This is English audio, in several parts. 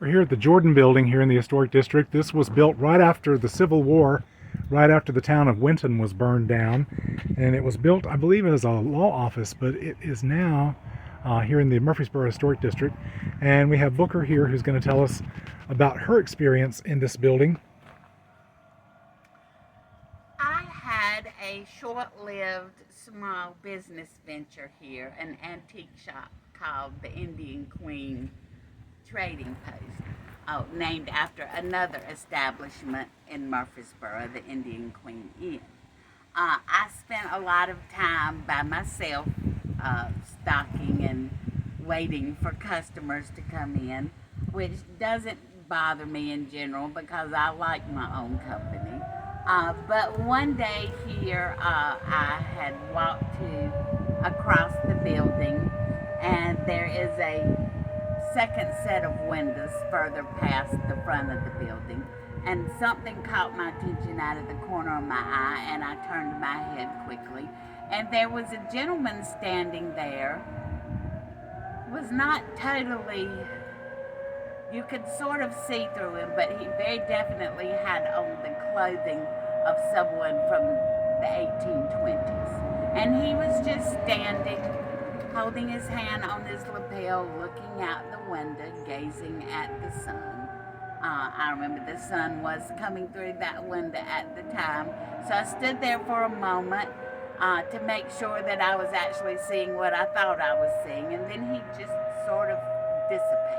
We're here at the Jordan Building here in the Historic District. This was built right after the Civil War, right after the town of Winton was burned down. And it was built, I believe, as a law office, but it is now here in the Murfreesboro Historic District. And we have Booker here who's going to tell us about her experience in this building. I had a short-lived small business venture here, an antique shop called the Indian Queen Trading Post, named after another establishment in Murfreesboro, the Indian Queen Inn. I spent a lot of time by myself stocking and waiting for customers to come in, which doesn't bother me in general because I like my own company. But one day here, I had walked across the building, and there is a second set of windows further past the front of the building, and something caught my attention out of the corner of my eye, and I turned my head quickly, and there was a gentleman standing there. Was not totally, you could sort of see through him, but he very definitely had on the clothing of someone from the 1820s, and he was just standing, holding his hand on his lapel, looking out the window, gazing at the sun. I remember the sun was coming through that window at the time, so I stood there for a moment to make sure that I was actually seeing what I thought I was seeing, and then he just sort of dissipated.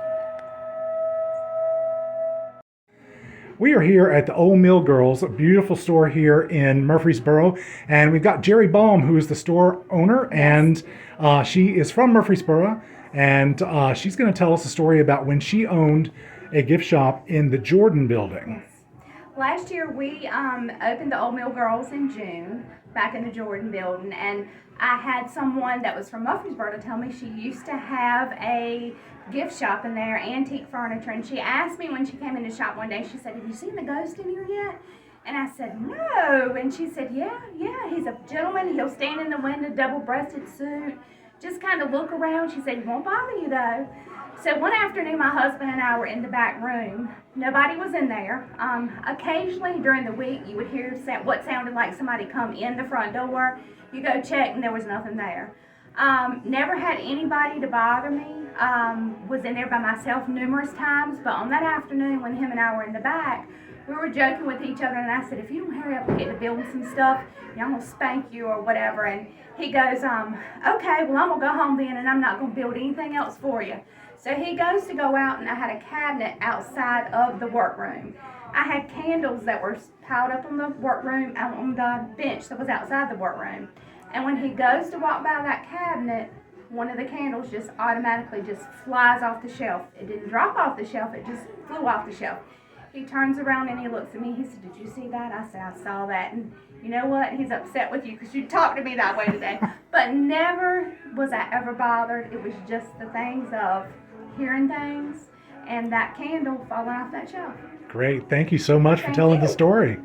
We are here at the Old Mill Girls, a beautiful store here in Murfreesboro, and we've got Jerry Baum, who is the store owner, and she is from Murfreesboro, and she's going to tell us a story about when she owned a gift shop in the Jordan Building. Last year we opened the Old Mill Girls in June, back in the Jordan Building, and I had someone that was from Murfreesboro to tell me she used to have a gift shop in there, antique furniture, and she asked me when she came in the shop one day, she said, "Have you seen the ghost in here yet?" And I said, "No." And she said, yeah, he's a gentleman. He'll stand in the window, double-breasted suit, just kind of look around. She said, "He won't bother you, though." So one afternoon, my husband and I were in the back room. Nobody was in there. Occasionally during the week, you would hear what sounded like somebody come in the front door. You go check, and there was nothing there. Never had anybody to bother me. Was in there by myself numerous times, but on that afternoon when him and I were in the back, we were joking with each other, and I said, "If you don't hurry up and get to building some stuff, I'm gonna spank you or whatever." And he goes, "Okay, well, I'm gonna go home then, and I'm not gonna build anything else for you." So he goes to go out, and I had a cabinet outside of the workroom. I had candles that were piled up on the workroom, on the bench that was outside the workroom. And when he goes to walk by that cabinet, one of the candles just automatically just flies off the shelf. It didn't drop off the shelf, it just flew off the shelf. He turns around and he looks at me. He said, "Did you see that?" I said, "I saw that." And you know what? He's upset with you because you talked to me that way today. But never was I ever bothered. It was just the things of hearing things and that candle falling off that shelf. Great. Thank you so much for Thank telling you. the story.